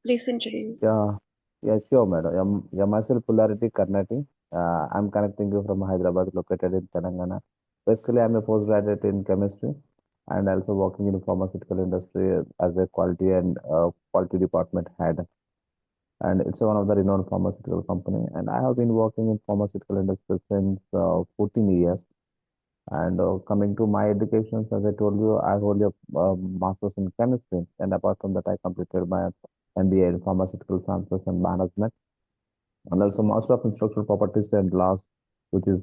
Please introduce. Yeah, yeah, sure, madam. Myself, Pullareddy Karnati. I'm connecting you from Hyderabad, located in Telangana. Basically, I'm a postgraduate in chemistry and also working in pharmaceutical industry as a quality and quality department head. And it's one of the renowned pharmaceutical company. And I have been working in pharmaceutical industry since 14 years. And coming to my education, as I told you, I hold a master's in chemistry. And apart from that, I completed my MBA in pharmaceutical sciences and management, and also master of intellectual properties and laws, which is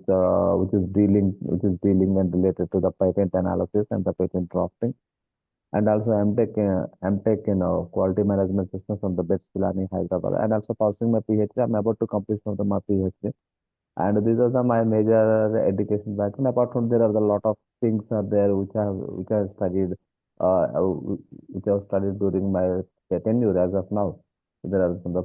dealing and related to the patent analysis and the patent drafting, and also MTech in quality management systems from the BETS Pilani, Hyderabad, and also pursuing my PhD. I'm about to complete of my PhD, and these are my major education background. Apart from there are a lot of things are there which I have studied, which I have studied during my tenure as of now. There are some the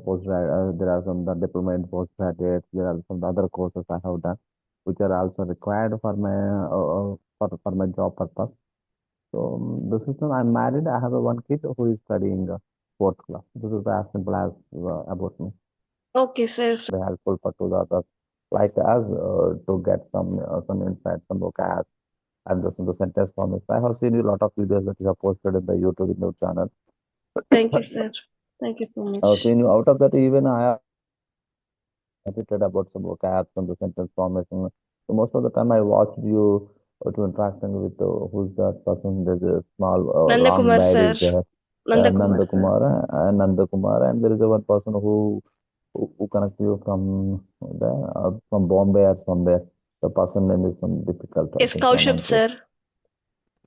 there are some the diploma in postgraduate. There are some other courses I have done, which are also required for my for my job purpose. So the system I'm married. I have a one kid who is studying fourth class. This is as simple as about me. Okay, sir. Be helpful for to the others like us to get some insights, some vocab, and the sentence forms. I have seen a lot of videos that you have posted in the YouTube in your channel. Thank you, sir. Thank you so I have much. seen you out of that even I have edited about some vocabs and the sentence formation. So most of the time I watched you to interacting with who's that person. There's a small long Nandakumar, beard sir. is there. Nandakumar, Nanda sir. Kumar and Nanda Kumar, and there is a one person who connect you from Bombay or somewhere. The person name is some difficult I Yes, can Kaushab, pronounce it. sir.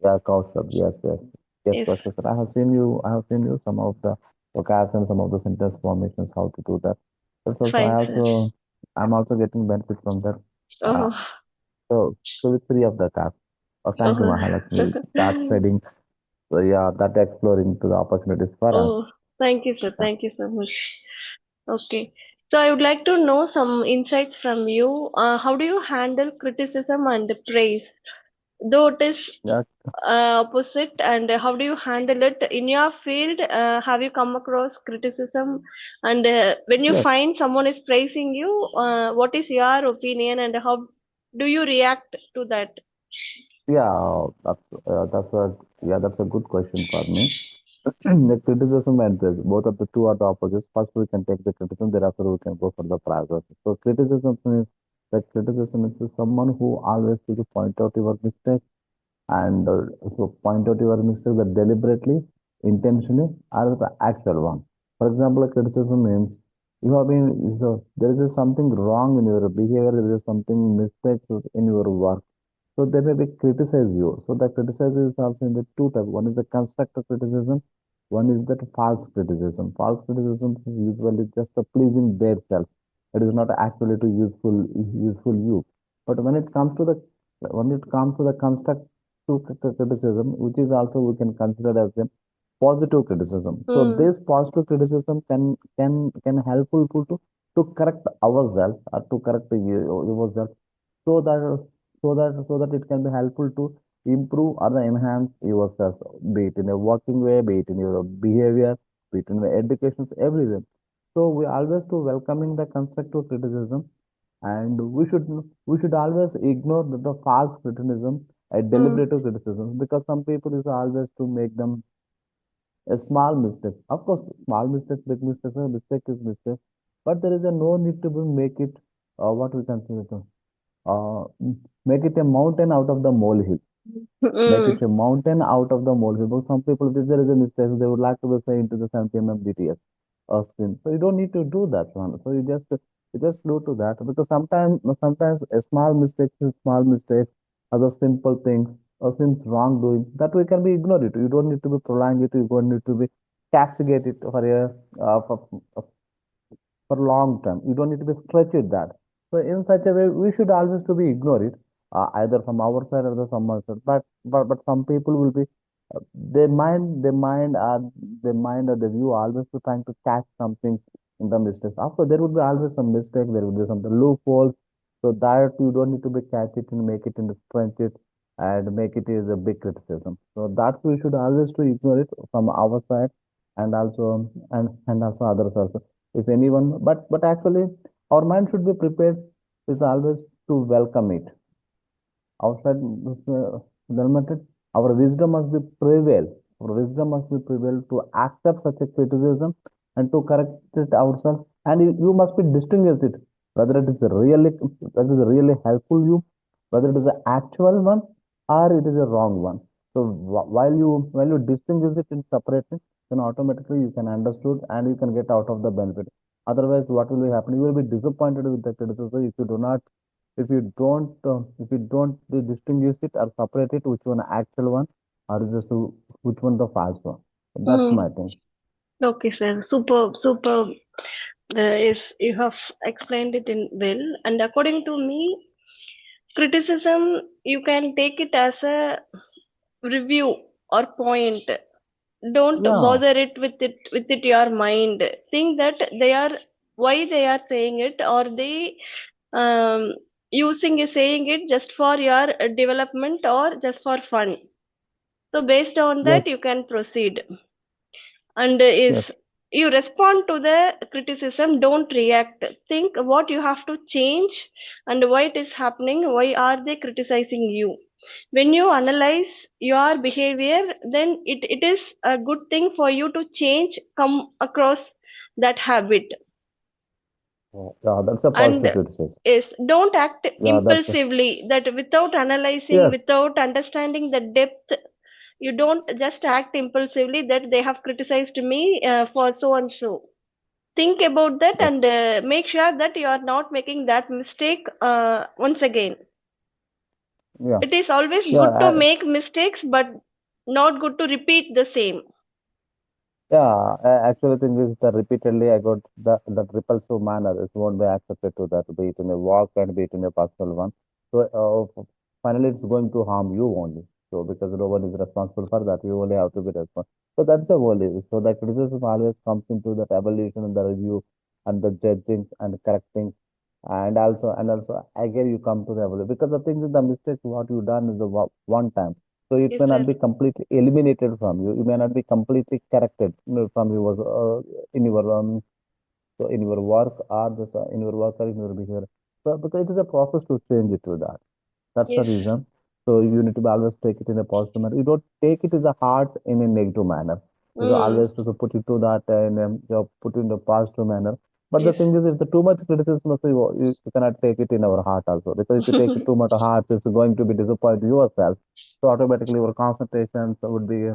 Yeah, Kaushab. Yes, yes, yes, Yes. Kaushab. Sir. I have seen you. I have seen you some of the vocabs and some of the sentence formations how to do that. That's also Fine, sir. I'm also getting benefit from that. Uh, Oh, so with three of the tab. Oh, thank you, oh. Mahalakshmi. That spreading, that exploring to the opportunities for us. Oh, thank you, sir. Yeah, Thank you so much. Okay. So I would like to know some insights from you. How do you handle criticism and praise? Though it is yeah, opposite, and how do you handle it in your field? Have you come across criticism? And when you yes. find someone is praising you, what is your opinion and how do you react to that? Yeah, that's a good question for me. The criticism and praise, both of the two are the opposites. First, we can take the criticism, thereafter we can go for the praises. So, criticism is someone who always will point out your mistake and so point out your mistake that deliberately, intentionally, or the actual one. For example, a criticism means you have been so there is something wrong in your behavior, there is something mistake in your work, so they may be criticize you. So the criticism is also in the two types. One is the constructive criticism. One is that false criticism. False criticism is usually just a pleasing their self. It is not actually to useful you. But when it comes to the constructive criticism, which is also we can consider as a positive criticism. So Hmm. this positive criticism can helpful to correct ourselves or to correct yourself, so that it can be helpful to improve or enhance yourself, be it in a working way, be it in your behavior, be it in your education, everywhere. So we always to welcoming the constructive criticism, and we should always ignore the false criticism and Hmm. deliberative criticism, because some people is always to make them a small mistake. Of course, small mistakes, big mistakes, a mistake is mistake, but there is a no need to make it what we consider uh, make it a mountain out of the molehill. Make Hmm. it a mountain out of the molehill. But some people, if there is a mistake, they would like to say into the 70 BTS or screen. So you don't need to do that one. So you just do to that, because sometimes a small mistake is small mistakes, other simple things or things wrongdoing that we can be ignored it. You don't need to be prolong it. You don't need to be castigate it for for long term. You don't need to be stretched that. So in such a way, we should always to be ignore it, either from our side or the someone side. But some people will be their mind or the view always to trying to catch something in the mistakes. After there would be always some mistake. There will be some loopholes. So that you don't need to be catch it and make it and stretch it and make it is a big criticism. So that we should always to ignore it from our side. and also and also others also. If anyone, but actually, our mind should be prepared is always to welcome it outside the limited, our wisdom must be prevail. Our wisdom must be prevail to accept such a criticism and to correct it ourselves. And you must be distinguish it whether it is really whether it is really helpful you, whether it is an actual one or it is a wrong one. So while you distinguish it in separately, then automatically you can understood and you can get out of the benefit. Otherwise, what will be happening? You will be disappointed with the criticism if you do not if you don't distinguish it or separate it, which one actual one or just which one the false one. That's Mm. my thing. Okay, sir. Superb, superb. Yes, you have explained it in well. And according to me, criticism you can take it as a review or point. Don't Yeah, bother it with it your mind. Think that they are why they are saying it, or they um, using saying it just for your development or just for fun. So based on yes, that, you can proceed. And is yes. you respond to the criticism, don't react. Think what you have to change and why it is happening, why are they criticizing you. When you analyze your behavior, then it is a good thing for you to change, come across that habit. Yeah, that's a And positive criticism. is don't act Yeah, impulsively, that without analyzing, yes, without understanding the depth, you don't just act impulsively that they have criticized me for so and so. Think about that yes, and make sure that you are not making that mistake once again. yeah, It is always yeah. good to make mistakes, but not good to repeat the same. Yeah, I actually think is that repeatedly I got the repulsive manner. It won't be accepted to that, be it in a walk and be it in a personal one. So finally, it's going to harm you only. So because no one is responsible for that, you only have to be responsible. So that's the only. So the criticism always comes into that evaluation and the review and the judging and correcting, and also again you come to the evaluation because the thing is the mistakes what you done is the one time, so it Yes, may not sir. be completely eliminated from you. You may not be completely corrected, from your in your so in your work or in your work or in your behavior. So because it is a process to change it to that. That's the Yes. reason. So you need to be always take it in a positive manner. You don't take it as a heart in a negative manner. You know, Mm. always to put it to that put it in a positive manner. But the Yes. thing is, if the too much criticism, so you cannot take it in our heart also. Because if you take it too much to heart, it's going to be disappoint yourself. So automatically your concentration would be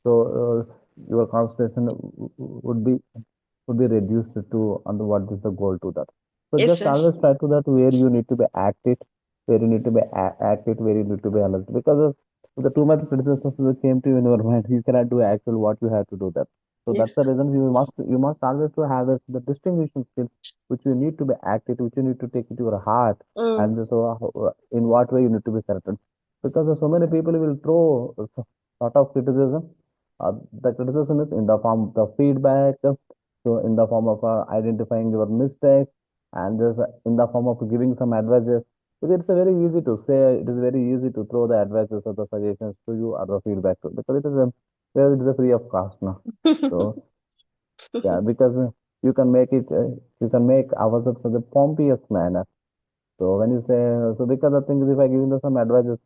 your concentration would be reduced to under what is the goal to that. So Yes, just sir. always try to that where you need to be active, where you need to be active, where you need to be alert. Because of the too much criticism that came to you in your mind, you cannot do actual what you have to do that. So Yes. that's the reason you must always to have the distinguishing skills which you need to be active, which you need to take it to your heart, Mm. and so in what way you need to be corrected. Because so many people will throw sort of criticism. The criticism is in the form of the feedback, so in the form of identifying your mistakes and just in the form of giving some advices. So it's a very easy to say, it is very easy to throw the advices or the suggestions to you or the feedback to because it is a free of cost now. So yeah, because you can make ourselves in the pompiest manner. So when you say, so because the thing is, if I give you some advices,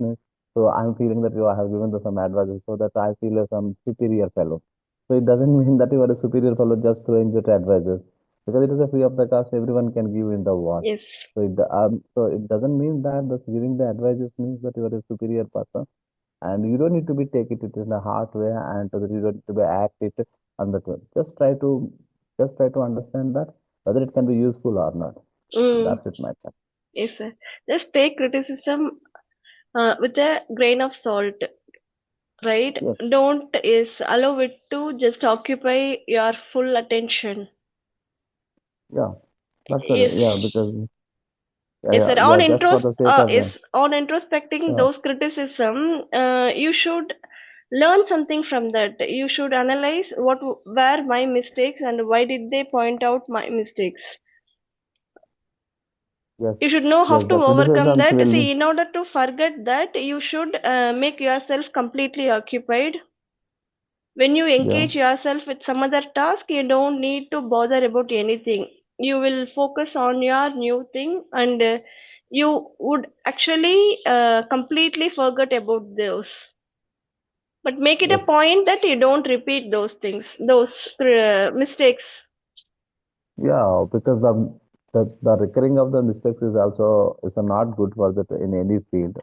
so I'm feeling that you have given the some advices, so that I feel some superior fellow. So it doesn't mean that you are a superior fellow just to enjoy the advices, because it is a free of the cost. Everyone can give in the world. Yes. So it doesn't mean that the giving the advices means that you are a superior person, and you don't need to be take it in a hard way, and so that you don't need to be act it on the tone. Just try to understand that whether it can be useful or not. Mm. That's it, my friend. Yes, sir. Just take criticism with a grain of salt, right? Yes. Don't is allow it to just occupy your full attention. Yeah, that's the Yes. yeah because yeah, Yes, yeah, sir. yeah just for the sake of them. On introspecting Yeah, those criticism, you should learn something from that. You should analyze what were my mistakes and why did they point out my mistakes. yes, You should know how yes. to The overcome criticisms that. will be See, in order to forget that, you should make yourself completely occupied. When you Yeah. engage yourself with some other task, you don't need to bother about anything. You will focus on your new thing, and you would actually completely forget about those. But make it a Yes. point that you don't repeat those things, those mistakes. Yeah, because the recurring of the mistakes is also is not good for that in any field.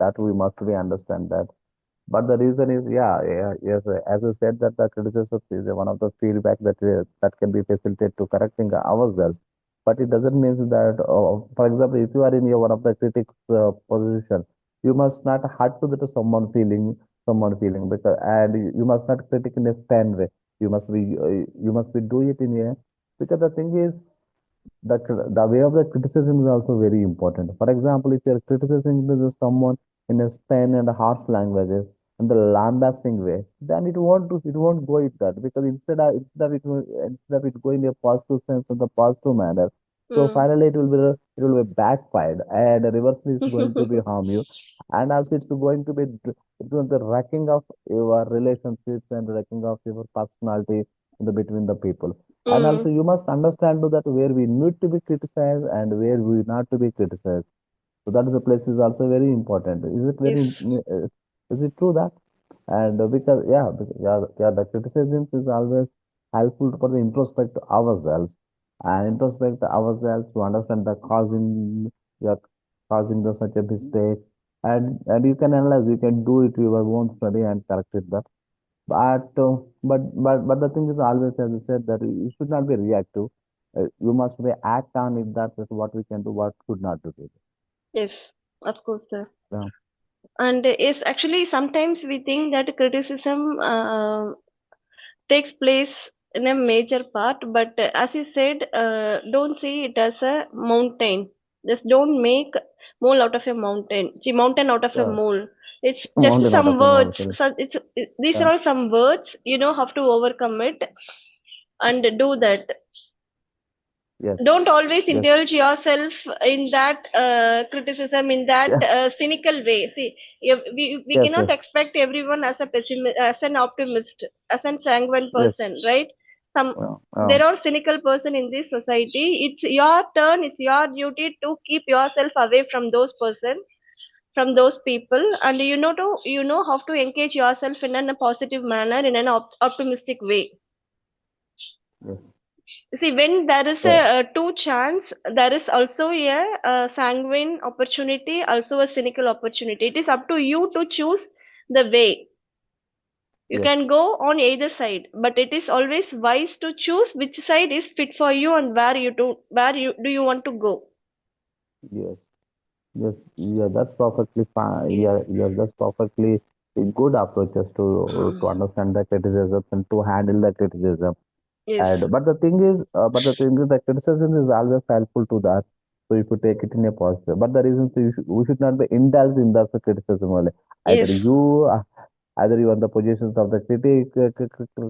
That we must be understand that. But the reason is, yes, as you said, that the criticism is one of the feedback that can be facilitated to correcting ourselves. But it doesn't mean that, for example, if you are in your one of the critics position, you must not hurt to the someone feeling because and you must not critic in a stand way. You must be do it in a because the thing is the way of the criticism is also very important. For example, if you're criticizing someone in a stern and harsh languages and the lambasting way, then it won't go with that because instead of it going in a positive sense in the positive manner, so Mm. finally it will be backfired and reversely it's going to be harm you, and also it's going to be wrecking of your relationships and wrecking of your personality in the between the people. And Mm. also, you must understand too that where we need to be criticized and where we not to be criticized. So that is the place is also very important. Is it Yes. is it true that? And because the criticism is always helpful for the introspect ourselves and introspect ourselves to understand the causing yeah, causing the such a mistake. And you can analyze, you can do it your own study and correct it. But the thing is always, as you said, that you should not be reactive. You must be act on it. That is what we can do, what should not do. Yes, of course, sir. Yeah. And is actually sometimes we think that criticism takes place in a major part, but as you said, don't see it as a mountain. Just don't make mole out of a mountain. See, mountain out of a Yeah. mole. It's just Mountain out some of them words. also. So these are Yeah. all some words. You know how to overcome it and do that. Yes. Don't always Yes. indulge yourself in that criticism, in that Yeah. cynical way. See, we Yes. cannot Yes. expect everyone as a pessimist, as an optimist, as a sanguine Yes. person, right? Some Yeah. There are cynical person in this society. It's your turn, it's your duty to keep yourself away from those person, from those people, and you know how to engage yourself in a positive manner, in an optimistic way. Yes. See, when there is Yeah. a two chance, there is also a sanguine opportunity, also a cynical opportunity. It is up to you to choose the way. You Yes. can go on either side, but it is always wise to choose which side is fit for you and where you do you want to go. Yes. Yes. Yeah. That's perfectly fine. Yes. Yeah. Yes. That's perfectly a good approaches Mm. to understand the criticism and to handle the criticism. Yes. And but the thing is, the criticism is always helpful to that. So if you take it in a positive, but the reason so we should not be indulged in the criticism only. Either Yes. you, either you are the positions of the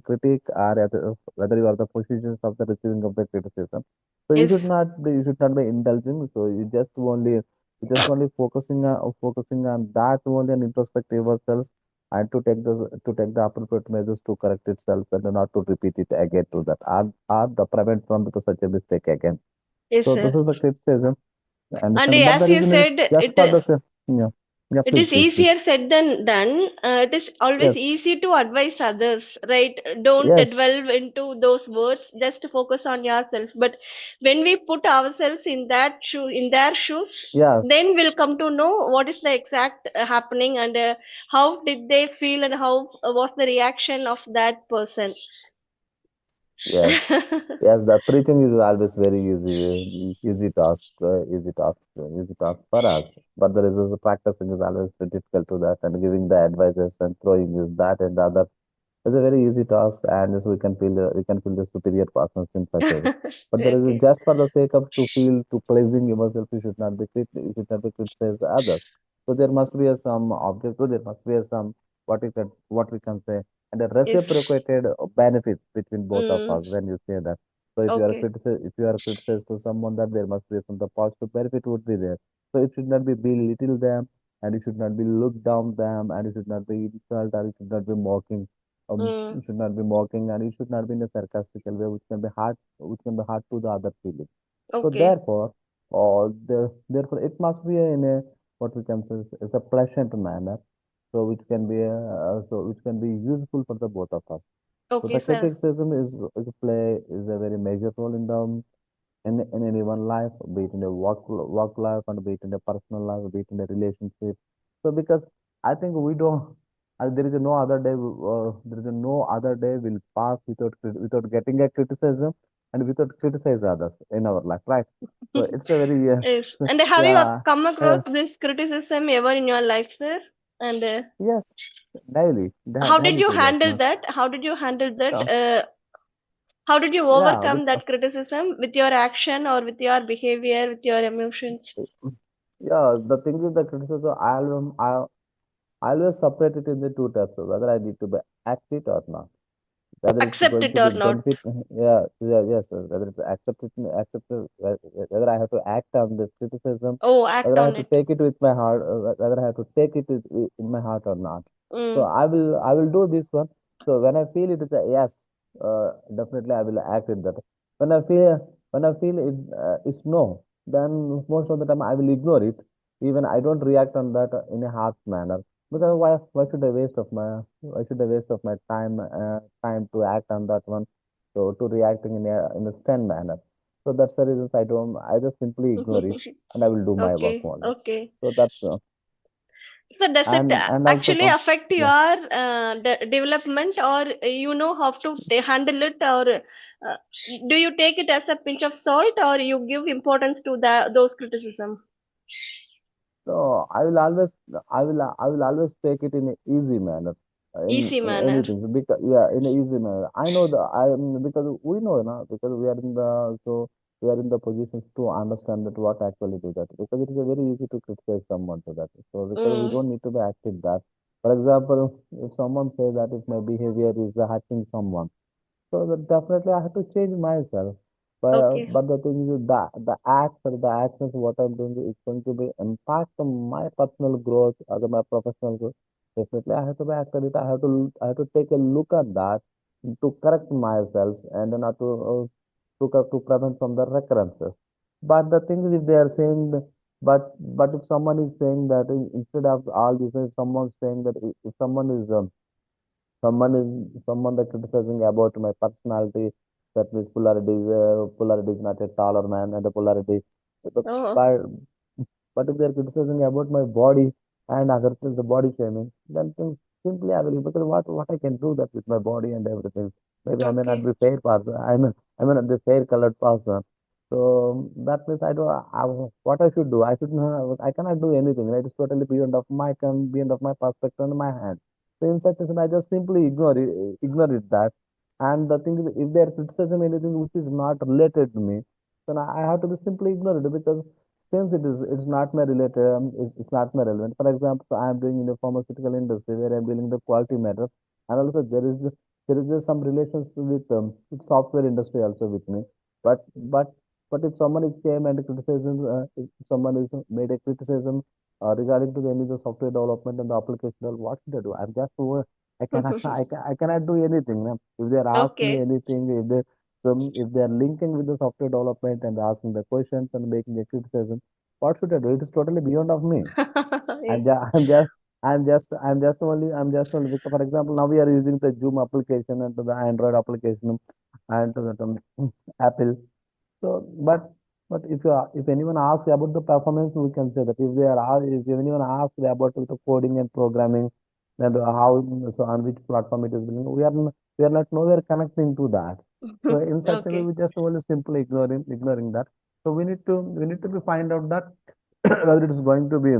critic, or whether you are the positions of the receiving of the criticism. So Yes. you should not be indulging. So you just only focusing on that only and introspective yourself and to take the appropriate measures to correct itself and not to repeat it again to that or the prevent from the such a mistake again. Yes, So this sir. is the criticism. I And understand, but the as you reason is said, just for the same. Yeah, yeah. it Please, is please, please. easier said than done. It is always Yes, easy to advise others, right? Don't yes, delve into those words. Just focus on yourself. But when we put ourselves in in their shoes, yes, then we'll come to know what is the exact happening, and how did they feel, and how was the reaction of that person. yes. Yes, the preaching is always very easy task for us. But there is also practicing is always difficult to that, and giving the advices and throwing is that and the other. It's a very easy task, and yes, we can feel the superior persons in such a way. But there is Okay. just for the sake of to pleasing yourself, you should not be criticize others. So there must be a some objective, there must be a some what we can say, and a Yes. reciprocated benefits between both of Mm. us when you say that. So Okay. if you are criticized to someone, that there must be some the positive benefit would be there. So it should not be belittle them, and you should not be look down them, and you should not be insult or you should not be mocking Mm. you should not be mocking, and you should not be in a sarcastical way, which can be hard to the other feelings. So Okay. therefore, therefore it must be in a what we can say is a pleasant manner, so which can be useful for the both of us. So Okay, the sir. criticism is a very major role in the in anyone's life, be it in a work life, and be it in a personal life, be it in a relationship. So because I think we don't, there is no other day, there is no other day will pass without getting a criticism and without criticize others in our life, right? So it's a very Yes. And have you yeah, come across uh, this criticism ever in your life, sir? And yes, daily, how did daily you to that, handle man. that? How did you handle that? Yeah, How did you yeah, overcome that criticism with your action or with your behavior, with your emotions? yeah. The thing is, the criticism, I always separate it in the two types, whether I need to be act it or not, whether it's Accept going it to or be not. benefit. Yes, sir, whether it's accepted, whether I have to act on this criticism, Oh, act whether I on have to it. take it with my heart, whether I have to take it in my heart or not. So Mm. I will do this one. So when I feel it is a yes, definitely I will act in that. When I feel when I feel it is no, then most of the time I will ignore it. Even I don't react on that in a harsh manner, because why should I waste of my time to act on that one, so to reacting in a stern manner. So that's the reason I just simply ignore it, and I will do my work Okay, only. okay. So that's So does it and also actually affect yeah. your development, or you know how to handle it, or do you take it as a pinch of salt, or you give importance to those criticism? So I will always take it in an easy manner, Easy in manner. anything. So because yeah, in an easy manner. I know because we know now, because we are in the so we are in the positions to understand that what actually do that, because it is very easy to criticize someone to that. So because we Mm. don't need to be active that. For example, if someone says that if my behavior is hurting someone, so that definitely I have to change myself. Okay. But the thing is that the actions, what I'm doing is going to be impact on my personal growth or my professional growth. Definitely, I have to be active. I have to take a look at that to correct myself and then to prevent from the recurrences. But the thing is, if they are saying, but if someone is saying that instead of all this, if someone's saying that if someone that criticizing about my personality, that means Pullareddy is not a taller man, and the Pullareddy, but Oh, but but if they're criticizing about my body and other things, the body shaming, then simply I will, because what I can do that with my body and everything. Maybe I may not okay. be fair person. I may not be fair colored person. So that means what I should do. I cannot do anything. Right? It's totally beyond of my perspective and my hand. So in such a situation, I just simply ignore it that. And the thing is, if they are criticizing anything which is not related to me, then I have to be simply ignore it, because since it's not my related, it's not my relevant. For example, so I am doing in the pharmaceutical industry where I'm dealing the quality matters, and also there is some relations with software industry also with me. But but but if someone is came and criticizing, if someone is made a criticism regarding to any of the software development and the application, well, what should I do? I cannot do anything. No? If they are asking me Okay. anything, if they are linking with the software development and asking the questions and making a criticism, what should I do? It is totally beyond of me. Yes. I'm just only, because, for example, now we are using the Zoom application and the Android application and to the Apple. So, but if anyone asks about the performance, we can say that if anyone asks about the coding and programming, and how, so on which platform it is building, we are not nowhere connecting to that. So in such a way, Okay. we just only simply ignoring that. So we need to be find out that whether it is going to be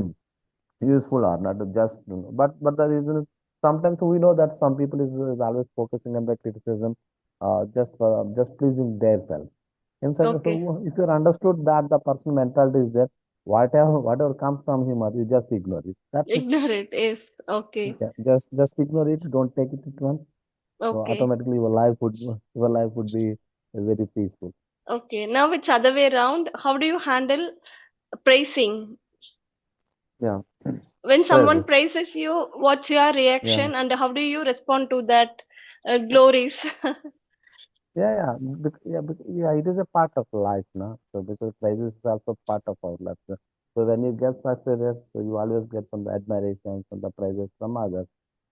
useful or not. Just but the reason is, sometimes we know that some people is always focusing on the criticism, just pleasing their self. In such a, so Okay. if you're understood that the person mentality is there, whatever comes from him, or you just ignore it. That's it. Ignore it. Yes. Okay. Yeah, just ignore it. Don't take it at once. So Okay. automatically your life would be very peaceful. Okay. Now it's other way around. How do you handle praising? Yeah, When someone praises. praises you, what's your Yeah. reaction and how do you respond to that? glories. Yeah, yeah, yeah. It is a part of life, no? So because crisis is also part of our life. So when you get success, so you always get some admiration, some the praises from others.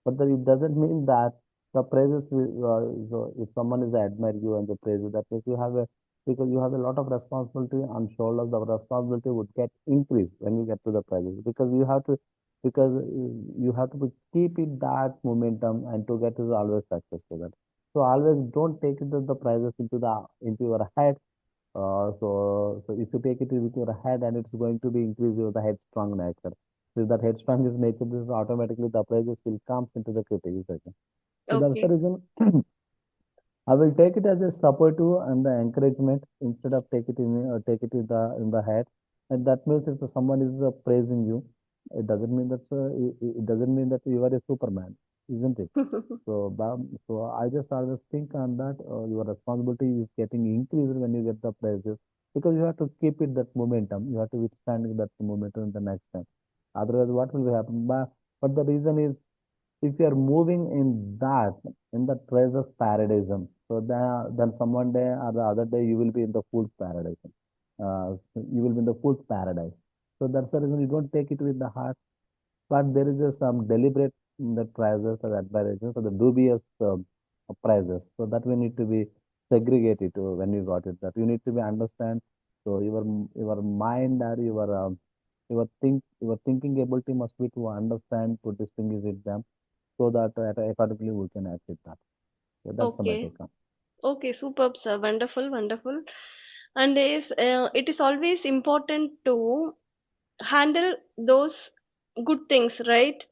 But then it doesn't mean that the praises will, so if someone is admire you and the praises, that means you have a because you have a lot of responsibility on shoulders. The responsibility would get increased when you get to the praises because you have to because you have to keep it that momentum and to get is always successful. So always don't take the prizes into your head. So if you take it with your head and it's going to be increase your the headstrong nature. So if that headstrong is nature, this is automatically the prizes will comes into the criticism. So that's the Okay. reason I will take it as a supportive and the encouragement instead of take it in the head. And that means if someone is praising you, it doesn't mean that you are a Superman, isn't it? So, so I just always think on that your responsibility is getting increased when you get the praises because you have to keep it that momentum. You have to withstand that momentum in the next time. Otherwise, what will happen? But the reason is if you are moving in the treasures paradism, so then some one day or the other day you will be in the fool's paradise. So you will be in the fool's paradise. So that's the reason you don't take it with the heart but there is some deliberate the prices or advertisements or the dubious prices. So that we need to be segregated when you got it. That you need to be understand. So your mind or your thinking ability must be to understand to distinguish it them so that accordingly we can achieve that. So that's my Okay. take on. Okay, superb, sir. Wonderful, wonderful. And it is always important to handle those good things, right?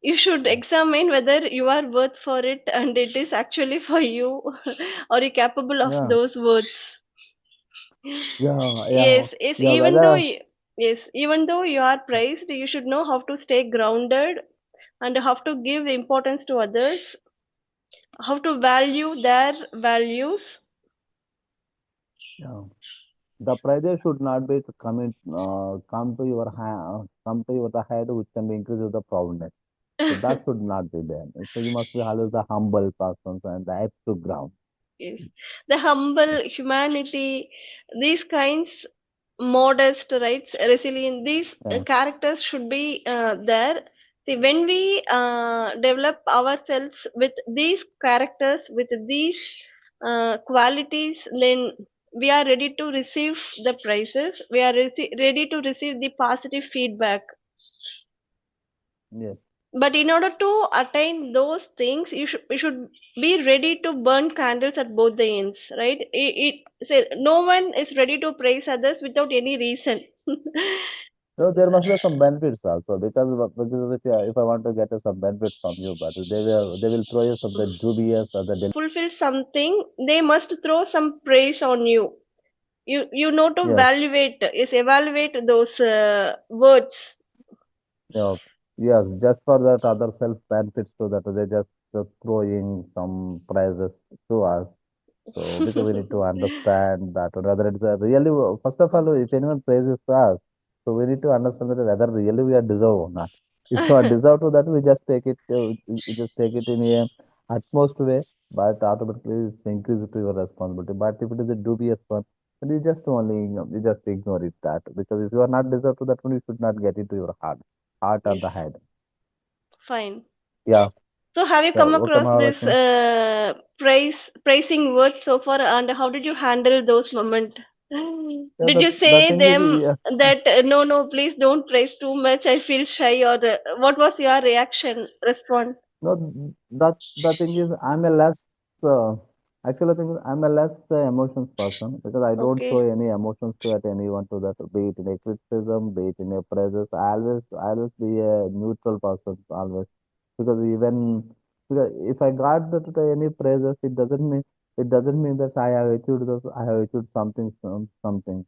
You should Yeah, examine whether you are worth for it and it is actually for you or you capable of yeah, those words. yeah, yeah, Yes, yes, yeah. Whether yes, even though you are praised, you should know how to stay grounded and how to give importance to others, how to value their values. yeah. The pressure should not be to come to your the head, which can be increase with the proudness. So that should not be there. So you must be always the humble person and the act to ground. Yes, the humble humanity, these kinds, modest, right, resilient, these Yeah. characters should be there. See, when we develop ourselves with these characters, with these qualities, then we are ready to receive the prizes. We are ready to receive the positive feedback. Yes. But in order to attain those things, you should be ready to burn candles at both the ends, right? Say no one is ready to praise others without any reason. So there must be some benefits also because if I want to get some benefits from you, but they will throw you some the dubious or the Fulfill something, they must throw some praise on you. You know to yes. evaluate those words. Yeah, yes, just for that other self benefits so that they just throwing some prizes to us. So because we need to understand that whether it's a really first of all, if anyone praises us, so we need to understand that whether really we are deserve or not. If you are deserved to that, we just take it. We just take it in a utmost way, but automatically it's increased to your responsibility. But if it is a dubious one, then you just ignore it that because if you are not deserved to that one, you should not get into your heart or Yes, the head. fine. Yeah, So have you yeah. come Okay, across this Mahalakshmi. praising words so far, and how did you handle those moments? Yeah, Did you the say thing is, them that no, no, please don't praise too much, I feel shy, or what was your reaction, response? no, the thing is, uh, actually, the thing is, I'm a less emotions person because I don't show Okay, any emotions to at anyone to that, be it in a criticism, be it in a praises. I always be a neutral person, always. Because because if I got any praises, it doesn't mean that I have achieved something.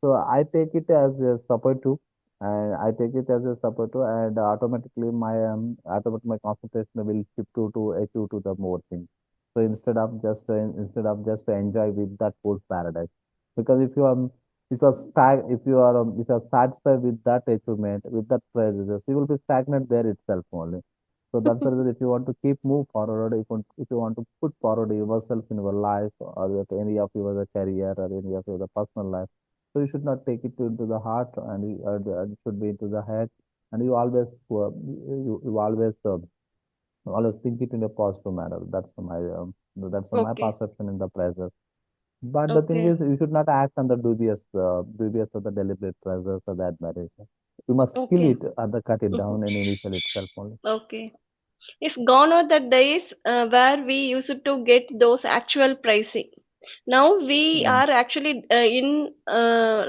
So I take it as a support too and I take it as a support too, and automatically my concentration will shift to achieve to the more things. So instead of just enjoy with that fool's paradise, because if you are satisfied with that achievement with that prejudice, you will be stagnant there itself only. So that's the reason if you want to keep move forward, if you want to put forward yourself in your life or with any of your career or any of your personal life, so you should not take it into the heart and it should be into the head. And you always you always think it in a positive manner. That's my Okay. perception in the pressure. But the thing Okay. is, you should not act on the dubious or the deliberate pressures or the admiration. You must kill Okay. it or the cut it down in initial itself only. Okay. It's gone are the days where we used to get those actual pricing. Now we Mm. are actually in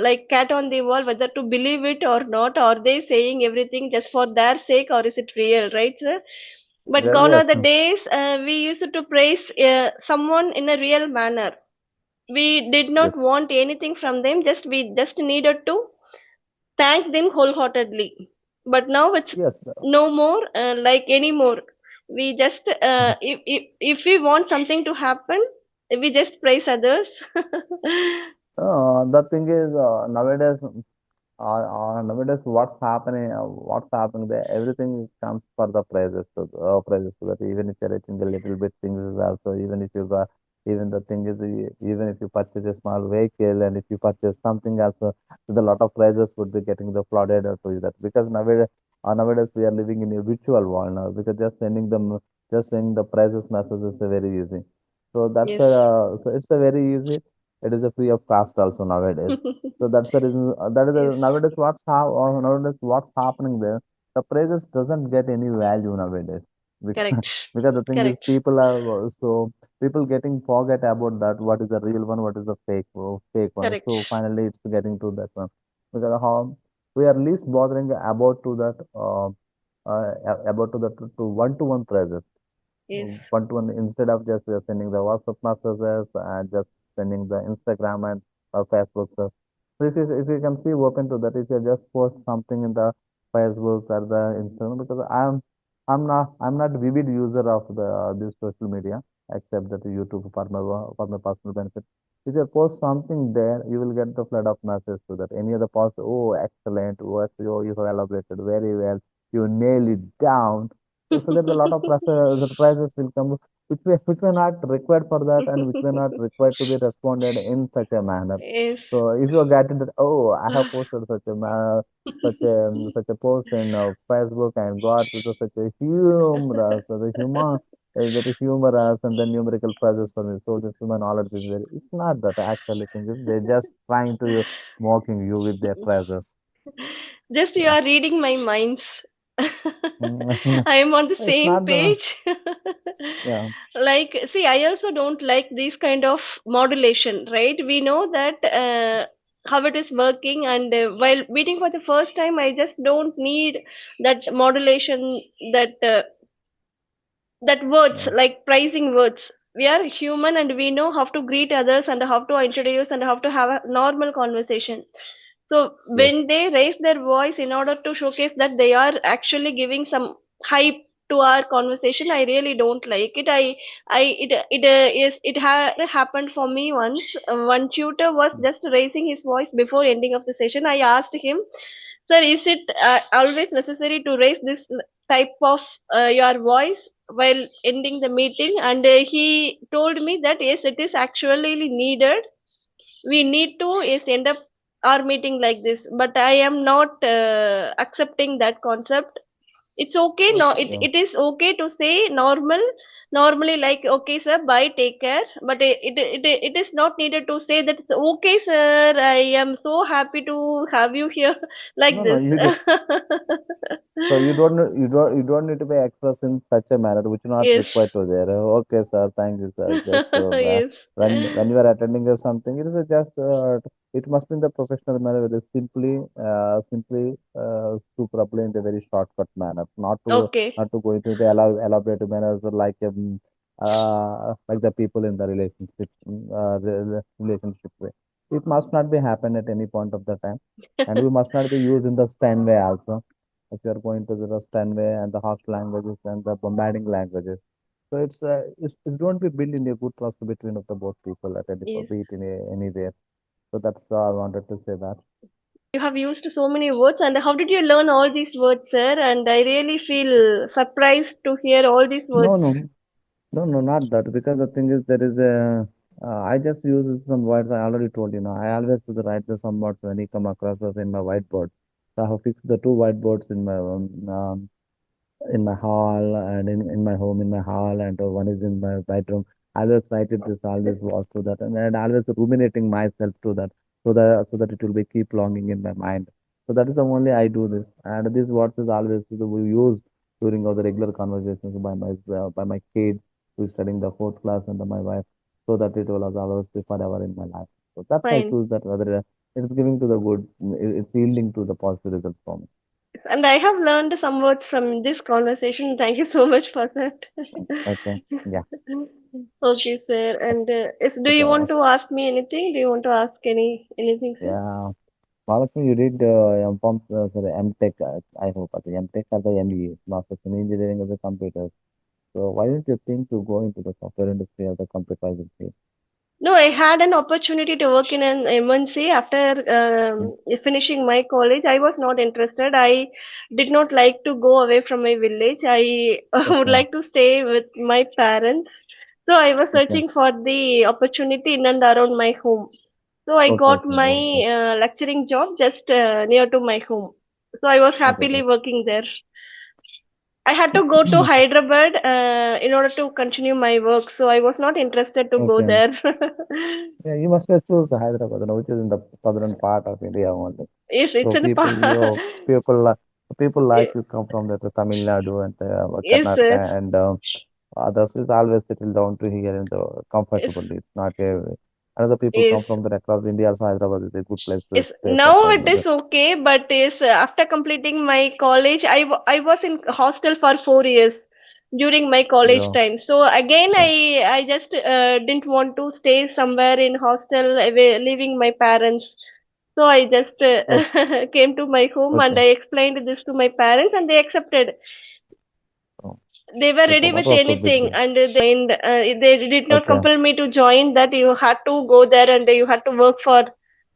like cat on the wall, whether to believe it or not. Are they saying everything just for their sake, or is it real, right, sir? But Well, gone yes, are the days we used to praise someone in a real manner. We did yes, not want anything from them. Just we just needed to thank them wholeheartedly. But now it's yes. no more like anymore. We just if we want something to happen, we just praise others. The thing is, nowadays, what's happening there, everything comes for the prices, so that even if you're reaching a little bit things is also, even if you got, even the thing is, even if you purchase a small vehicle and if you purchase something also, so the lot of prices would be getting the flooded or to that, because nowadays we are living in a virtual world now, because just sending the prices messages is very easy. So Yes. so it's a very easy. It is a free of cost also nowadays. So that's the reason. Yes. Nowadays what's happening there. The prices doesn't get any value nowadays because Correct. because the thing is Correct. people getting forget about that what is the real one, what is the fake one. Correct. So finally it's getting to that one, because how we are least bothering about to one prices, Yes. one to one, instead of just sending the WhatsApp messages and just sending the Instagram and Facebook. So if you can see open to that, if you just post something in the Facebook or the Instagram, because I'm not vivid user of this social media except that YouTube for my personal benefit. If you post something there, you will get the flood of messages to that. Any other post, oh excellent, what you have elaborated very well, you nail it down. So there's a lot of pressure, the prices will come, which may not required for that and which may not required to be responded in such a manner. Yes. So if you are getting that, oh, I have posted such a post in Facebook and got such a humorous, very humorous and then numerical prizes for me. So this is my knowledge is very. It's not that actually thing. They're just trying to mocking you with their prizes. Just you Yeah. are reading my minds. I am on the It's same not the page. yeah. Like, see, I also don't like this kind of modulation, right? We know that how it is working, and while meeting for the first time, I just don't need that modulation, that that words Yeah. like pricing words. We are human and we know how to greet others and how to introduce and how to have a normal conversation. So Yes. when they raise their voice in order to showcase that they are actually giving some hype to our conversation, I really don't like it. It had happened for me once. One tutor was just raising his voice before ending of the session. I asked him, sir, is it always necessary to raise this type of your voice while ending the meeting? And he told me that yes, it is actually needed. We need to is end up our meeting like this. But I am not accepting that concept. It's okay. No, Okay. Yeah. it is okay to say normally, like, okay sir, bye, take care. But it is not needed to say that, okay sir, I am so happy to have you here, like No, no. this. So you don't need to be expressed in such a manner which not Yes. required to there. Okay, sir. Thank you, sir. Just Yes. when you are attending or something, it is just it must be in the professional manner. It is simply superbly in the very shortcut manner, Okay. not to go into the elaborate manners like the people in the relationship way. It must not be happen at any point of the time, and we must not be used in the stand way also if you are going to the Stanway and the harsh languages and the bombarding languages. So it don't be built in a good trust between of the both people at any Yes. be it in anywhere. So that's all I wanted to say that. You have used so many words, and how did you learn all these words, sir? And I really feel surprised to hear all these No, words. no, no, no, not that. Because the thing is, there is a. I just use some words. I already told you. Now, I always do the write the some words when you come across us in my whiteboard. So I have fixed the two whiteboards in my hall and in my home in my hall, and one is in my bedroom. I always write it this, always walk to that, and always ruminating myself to that, so that it will be keep longing in my mind. So that is the only I do this, and this words is always we use during our the regular conversations by my kids who is studying the fourth class and my wife, so that it will always be forever in my life. So that's why I Fine. choose that, whether it's giving to the good, it's yielding to the positive results for me. And I have learned some words from this conversation. Thank you so much for that. Okay, yeah, Okay, sir. And do you okay, want to ask me anything? Do you want to ask anything, sir? yeah. Mahalakshmi, you did M.Com, sorry, M.Tech, I hope, the M.Tech or the M.E., Masters in Engineering of the Computers. So why didn't you think to go into the software industry or the computer industry? No, I had an opportunity to work in an MNC after Mm. finishing my college. I was not interested. I did not like to go away from my village. I would Okay, like to stay with my parents. So I was okay, searching for the opportunity in and around my home. So I okay, got okay, my good, good. lecturing job just near to my home. So I was Okay, happily good. working there. I had to go to Hyderabad in order to continue my work. So I was not interested to go Okay. there. Yeah, you must have choose the Hyderabad, which is in the southern part of India only. Yes, it's So in people, the people like you come from the Tamil Nadu and yes, sir. Karnataka and others is always settled down to here and Yes, comfortably. It's not a another people yes. come from the across India. Also, Hyderabad is a good place to Yes, stay for now it traveling. is okay, but yes, after completing my college, I was in hostel for 4 years during my college Yeah. time. So again, Oh, I just didn't want to stay somewhere in hostel, away, leaving my parents. So I just oh, came to my home and okay. I explained this to my parents, and they accepted. Oh, They were okay. ready What with was so big anything, deal? and they did not Okay. compel me to join. That you had to go there and you had to work for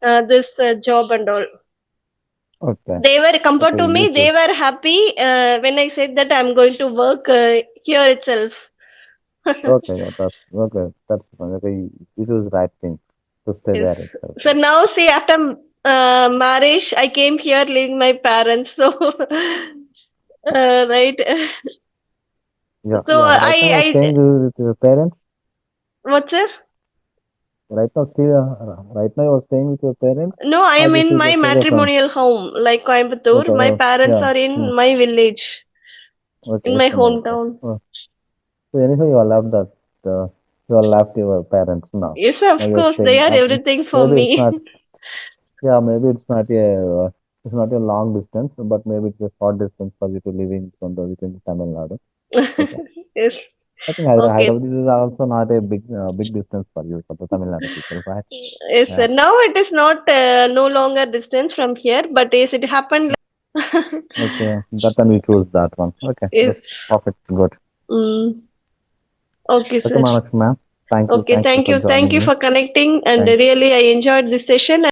this job and all. Okay. They were compared Okay. to You me. They choose. were happy when I said that I'm going to work here itself. Okay. Yeah. That's okay. That's fine. Okay. You choose right thing to stay Yes. there itself. So now, see, after marriage, I came here leaving my parents. So, right. Yeah. So Yeah. Right now you're staying with your parents. what's it? Right now, still. Right now you're staying with your parents, No, I or am this in is my just away from. matrimonial home, like Coimbatore. Okay. My Oh, parents yeah. are Hmm. in my village, Okay. in my It's a nice. hometown. Oh. So anyhow, you all love that. You all left your parents now. Yes, Now of you're course, they staying are up. everything for Maybe it's not. me. Yeah, maybe it's not a long distance, but maybe it's a short distance for you to living from the within Tamil Nadu. Okay. Yes. I think Okay. Hyderabad is also not a big distance for you for the Tamil Nadu people, right? Yes, sir. Yeah. Now it is not no longer distance from here, but yes, it happened. Okay. That time you choose that one. Okay. Yes. That's perfect. Good. Mm. Okay, Okay, sir. Manakshi ma'am. Thank you. Okay, Thank you thank for you. Thank joining you me. for connecting, and Thank really, I enjoyed this session.